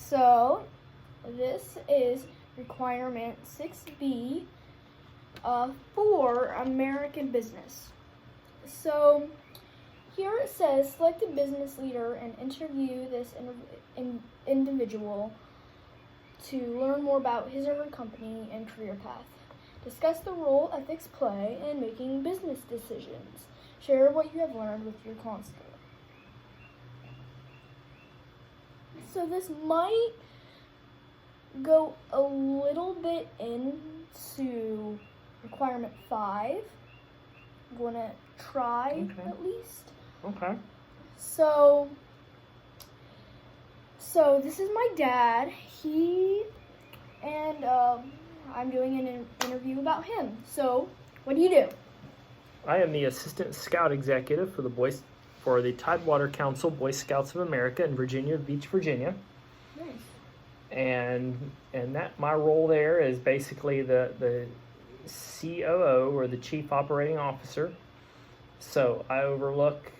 So, this is requirement 6B for American business. So, here it says, select a business leader and interview this individual to learn more about his or her company and career path. Discuss the role ethics play in making business decisions. Share what you have learned with your counselor. So this might go a little bit into requirement 5. I'm going to try at least. Okay. So this is my dad. I'm doing an interview about him. So, what do you do? I am the Assistant Scout Executive for the Tidewater Council Boy Scouts of America in Virginia Beach, Virginia. Nice. And that my role there is basically the COO, or the Chief Operating Officer. So I overlook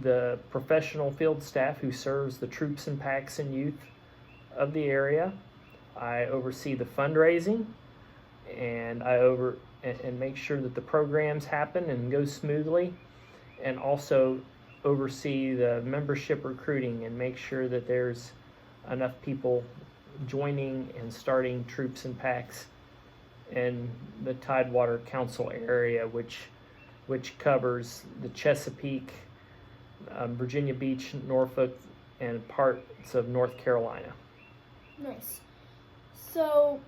the professional field staff who serves the troops and packs and youth of the area. I oversee the fundraising, and and make sure that the programs happen and go smoothly, and also oversee the membership recruiting and make sure that there's enough people joining and starting troops and packs in the Tidewater Council area, which covers the Chesapeake, Virginia Beach, Norfolk, and parts of North Carolina. Nice. So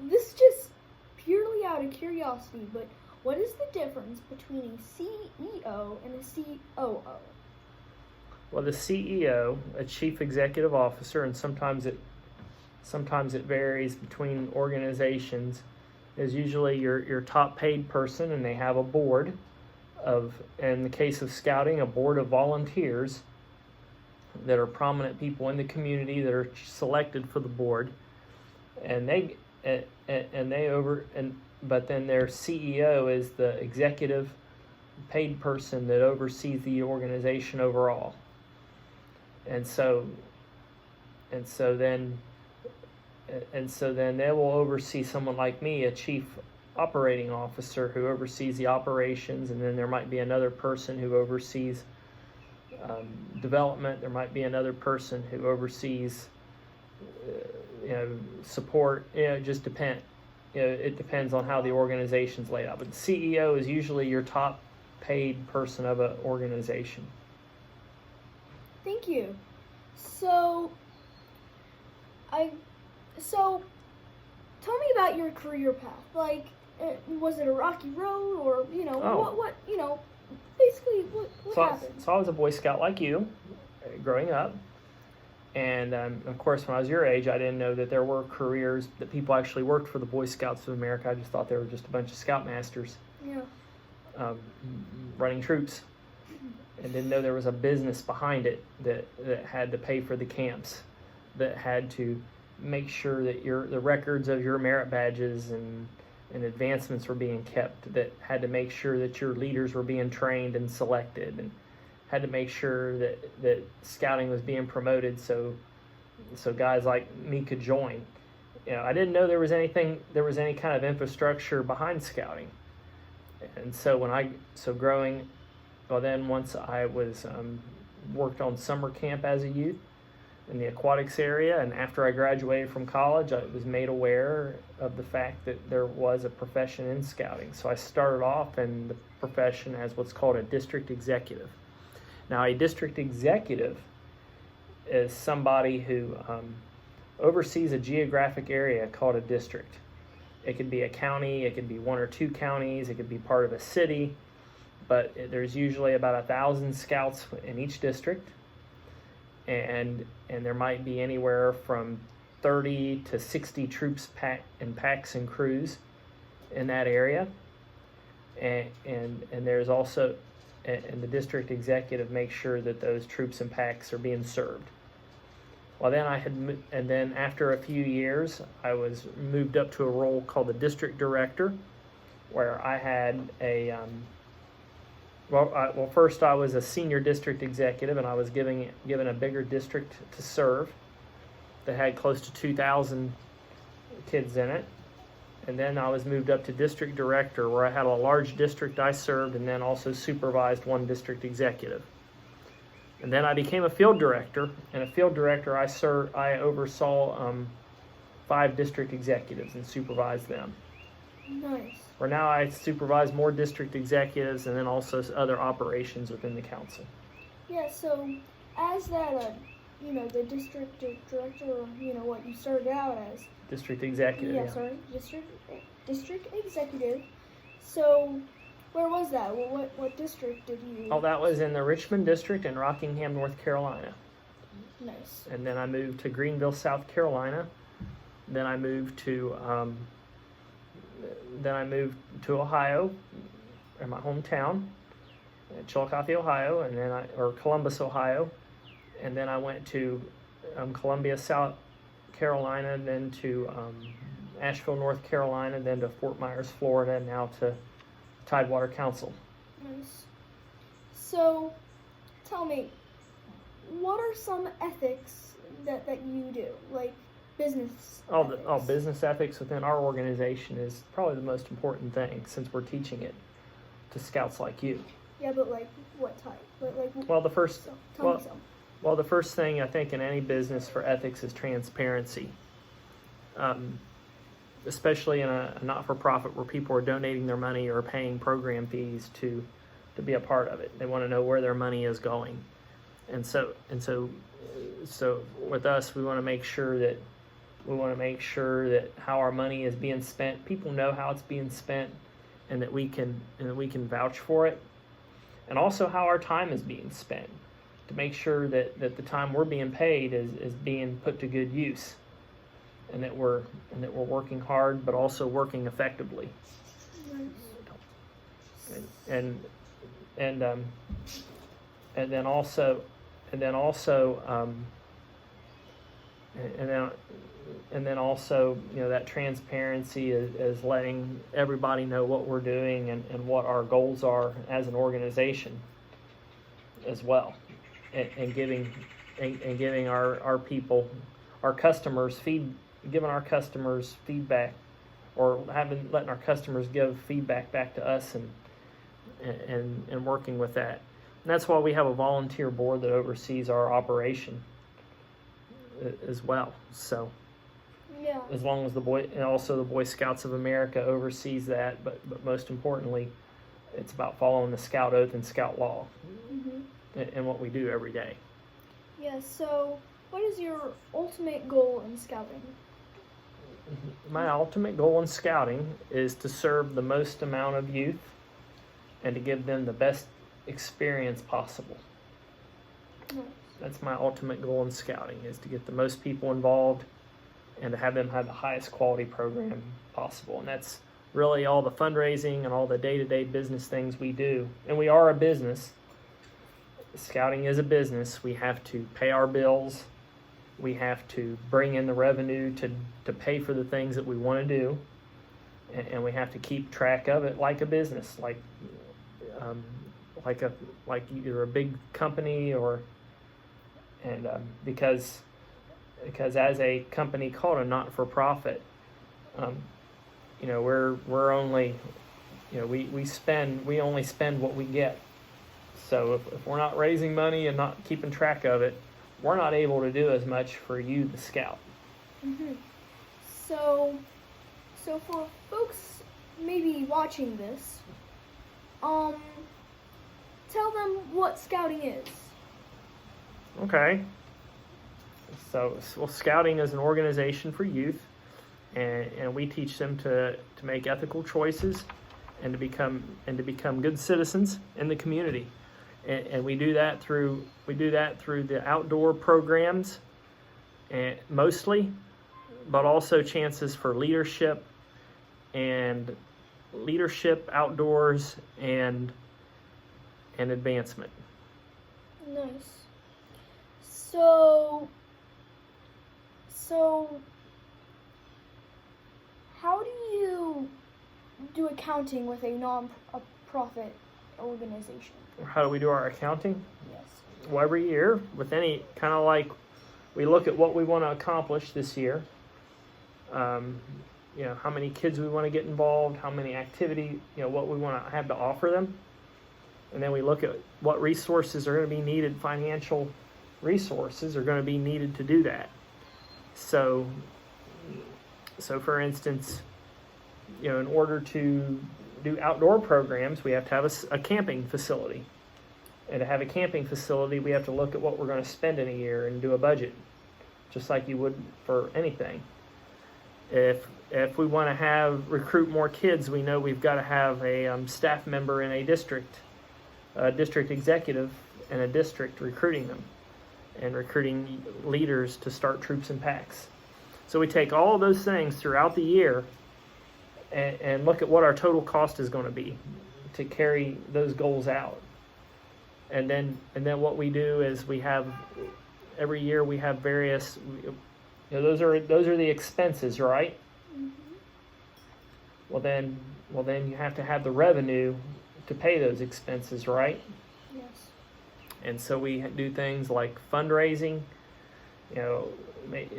this is just purely out of curiosity, but what is the difference between a CEO and a COO? Well, the CEO, a Chief Executive Officer, and sometimes it varies between organizations, is usually your top paid person, and they have a board of, in the case of scouting, a board of volunteers that are prominent people in the community that are selected for the board, but then their CEO is the executive paid person that oversees the organization overall. And so then they will oversee someone like me, a chief operating officer, who oversees the operations, and then there might be another person who oversees development. There might be another person who oversees support. It just depends. It depends on how the organization's laid out. But the CEO is usually your top paid person of an organization. Thank you. So tell me about your career path. Like, was it a rocky road, or what basically what happened? So I was a Boy Scout like you, growing up. And of course, when I was your age, I didn't know that there were careers that people actually worked for the Boy Scouts of America. I just thought they were just a bunch of scoutmasters, running troops, and didn't know there was a business behind it that had to pay for the camps, that had to make sure that the records of your merit badges and advancements were being kept, that had to make sure that your leaders were being trained and selected, and had to make sure that scouting was being promoted so guys like me could join. I didn't know there was any kind of infrastructure behind scouting. And so once I was worked on summer camp as a youth in the aquatics area, and after I graduated from college, I was made aware of the fact that there was a profession in scouting. So I started off in the profession as what's called a district executive. Now, a district executive is somebody who oversees a geographic area called a district. It could be a county, it could be one or two counties, it could be part of a city, but there's usually about 1,000 scouts in each district, and there might be anywhere from 30 to 60 troops and packs and crews in that area, and there's also, and the district executive makes sure that those troops and packs are being served. Well, then after a few years, I was moved up to a role called the district director, where I had Well, first I was a senior district executive, and I was given a bigger district to serve that had close to 2,000 kids in it. And then I was moved up to district director, where I had a large district I served, and then also supervised one district executive. And then I became a field director, and a field director I oversaw 5 district executives and supervised them. Nice. Where now I supervise more district executives and then also other operations within the council. Yeah, so as that, the district director, what you started out as. District executive. Yeah, sorry, district executive. So, where was that? What district did you? Oh, that was in the Richmond district in Rockingham, North Carolina. Nice. And then I moved to Greenville, South Carolina. Then I moved to Ohio, in my hometown, Chillicothe, Ohio, or Columbus, Ohio, and then I went to Columbia, South Carolina, and then to Asheville, North Carolina, then to Fort Myers, Florida, and now to Tidewater Council. Nice. So, tell me, what are some ethics that you do, like business ethics? Business ethics within our organization is probably the most important thing, since we're teaching it to scouts like you. Yeah, but like what type? Well, the first tell me some. Well, the first thing I think in any business for ethics is transparency. Especially in a not-for-profit where people are donating their money or paying program fees to be a part of it. They want to know where their money is going. And so with us, we want to make sure that how our money is being spent, people know how it's being spent, and that we can vouch for it. And also how our time is being spent, to make sure that the time we're being paid is being put to good use, and that we're working hard but also working effectively. Nice. And then also that transparency is letting everybody know what we're doing and what our goals are as an organization as well, and giving our people, our customers giving our customers feedback, or letting our customers give feedback back to us, and working with that. And that's why we have a volunteer board that oversees our operation as well. So yeah, as long as the Boy Scouts of America oversees that, but most importantly, it's about following the Scout Oath and Scout Law, and what we do every day. Yeah, so what is your ultimate goal in scouting? My ultimate goal in scouting is to serve the most amount of youth and to give them the best experience possible. Nice. That's my ultimate goal in scouting, is to get the most people involved and to have them have the highest quality program possible. And that's really all the fundraising and all the day-to-day business things we do. And we are a business. Scouting is a business. We have to pay our bills. We have to bring in the revenue to pay for the things that we want to do. And we have to keep track of it like a business, like either a big company because as a company called a not-for-profit, we're only, we only spend what we get. So if we're not raising money and not keeping track of it, we're not able to do as much for you, the scout. Mm-hmm. So for folks maybe watching this, tell them what scouting is. Okay. So scouting is an organization for youth, and we teach them to make ethical choices and to become good citizens in the community. And we do that through the outdoor programs, and mostly, but also chances for leadership outdoors and advancement. Nice. So how do you do accounting with a non-profit organization? How do we do our accounting? Yes. Well, every year, with any kind of like, we look at what we want to accomplish this year. How many kids we want to get involved, how many activity, what we want to have to offer them. And then we look at what resources are going to be needed, financial resources are going to be needed to do that. So for instance, in order to do outdoor programs, we have to have a camping facility. And to have a camping facility, we have to look at what we're going to spend in a year and do a budget, just like you would for anything. If we want to recruit more kids, we know we've got to have a staff member in a district executive in a district recruiting them and recruiting leaders to start troops and packs. So we take all of those things throughout the year and look at what our total cost is going to be to carry those goals out. And then what we do is every year we have various, those are the expenses, right? Mm-hmm. Well then you have to have the revenue to pay those expenses, right? Yes. And so we do things like fundraising,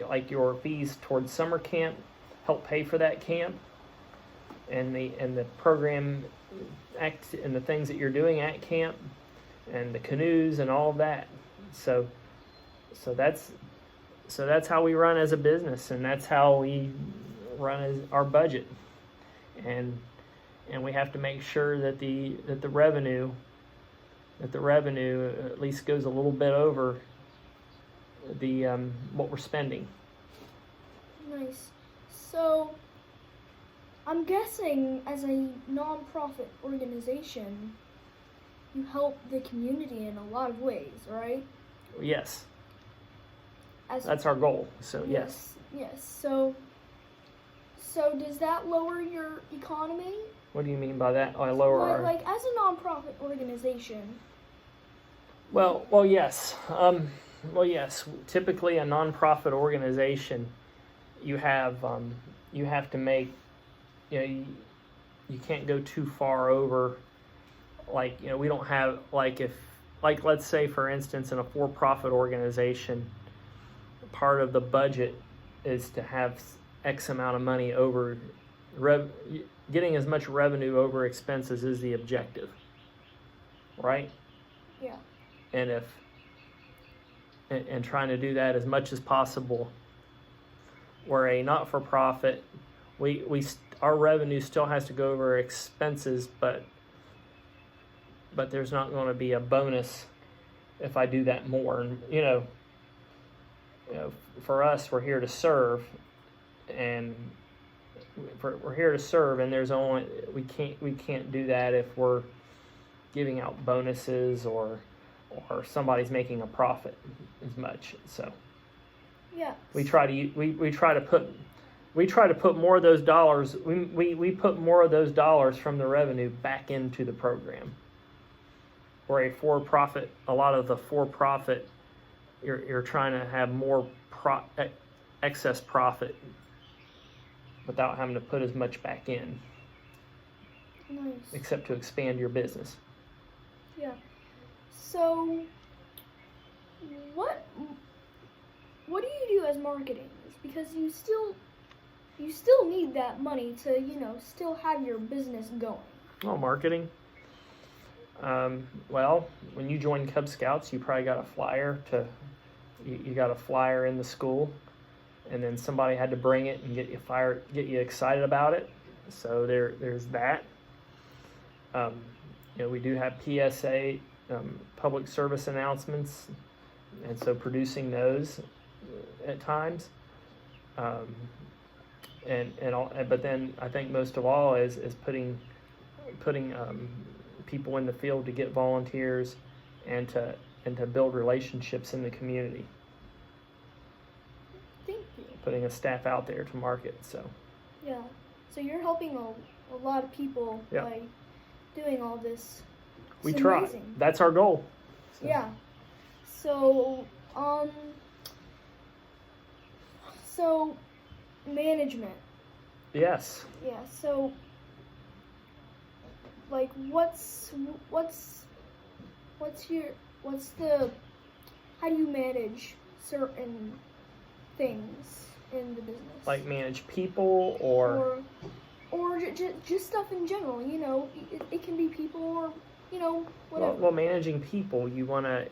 like your fees towards summer camp help pay for that camp, and the program act and the things that you're doing at camp, and the canoes and all of that. So that's how we run as a business, and that's how we run as our budget. And we have to make sure that the revenue at least goes a little bit over the what we're spending. Nice. So I'm guessing as a non-profit organization, you help the community in a lot of ways, right? Yes. That's our goal. So yes. Yes. So does that lower your economy? What do you mean by that? I lower our... Like as a non-profit organization. Well, yes. Yes. Typically, a non-profit organization, you have to make, you can't go too far over. Like, we don't have, let's say, for instance, in a for-profit organization, part of the budget is to have X amount of money over getting as much revenue over expenses is the objective, right? Yeah. And trying to do that as much as possible. Where a not-for-profit, our revenue still has to go over expenses, but there's not going to be a bonus if I do that more. And for us, we're here to serve, and we're here to serve, and there's only we can't do that if we're giving out bonuses or somebody's making a profit as much. So yeah, we try to put more of those dollars. We put more of those dollars from the revenue back into the program. Or a for-profit, a lot of the for-profit, you're trying to have more excess profit without having to put as much back in. Nice. Except to expand your business. Yeah. So, what do you do as marketing? Because you still need that money to still have your business going. Oh, marketing. Well, when you joined Cub Scouts, you probably got a flyer you got a flyer in the school, and then somebody had to bring it and get you excited about it. So there's that. We do have PSA, public service announcements, and so producing those at times. But then I think most of all is putting people in the field to get volunteers and to build relationships in the community. Thank you. Putting a staff out there to market. So yeah, so you're helping a lot of people by doing all this. We try. Amazing. That's our goal. So. Yeah. So so management. Yes. Yeah. So like what's the how do you manage certain things in the business? Like manage people or just stuff in general. You know, it can be people or whatever. well, managing people, you want to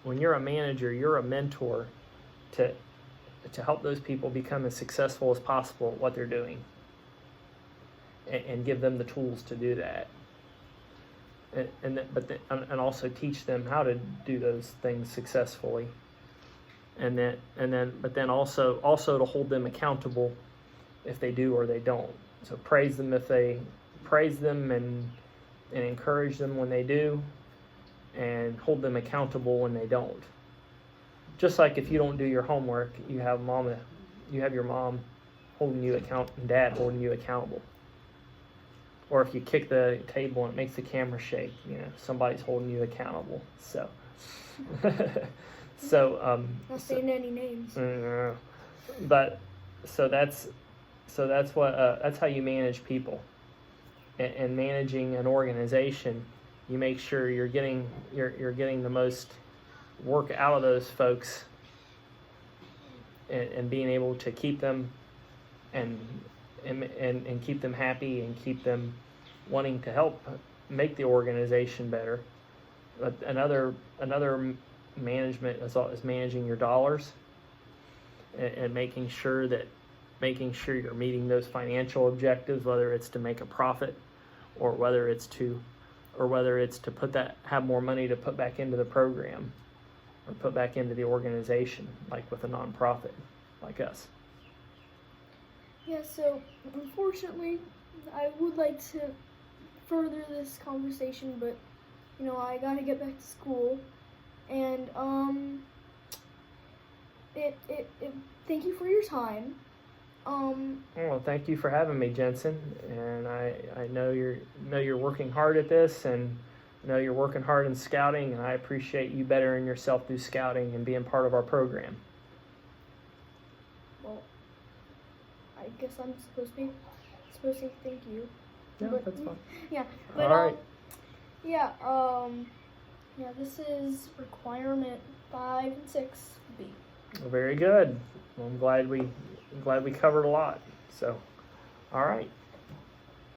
when you're a manager, you're a mentor to help those people become as successful as possible at what they're doing, and give them the tools to do that. And also teach them how to do those things successfully. But then also to hold them accountable if they do or they don't. So praise them if they praise them, and encourage them when they do, and hold them accountable when they don't. Just like if you don't do your homework, you have your mom holding you and dad holding you accountable. Or if you kick the table and it makes the camera shake, somebody's holding you accountable. So, Not saying any names. But that's how you manage people. And managing an organization, you make sure you're getting the most work out of those folks, and being able to keep them and keep them happy and keep them wanting to help make the organization better. But another management is managing your dollars, and making sure you're meeting those financial objectives, whether it's to make a profit or whether it's to have more money to put back into the program or put back into the organization, like with a nonprofit like us. Yeah, so unfortunately, I would like to further this conversation, but I gotta get back to school, and thank you for your time. Well, thank you for having me, Jensen. And I know you're working hard at this, and I know you're working hard in scouting, and I appreciate you bettering yourself through scouting and being part of our program. Well, I guess I'm supposed to say thank you. Yeah, that's fine. Yeah, but all right. This is requirement 5 and 6B. Well, very good. Well, I'm glad we covered a lot. So, all right.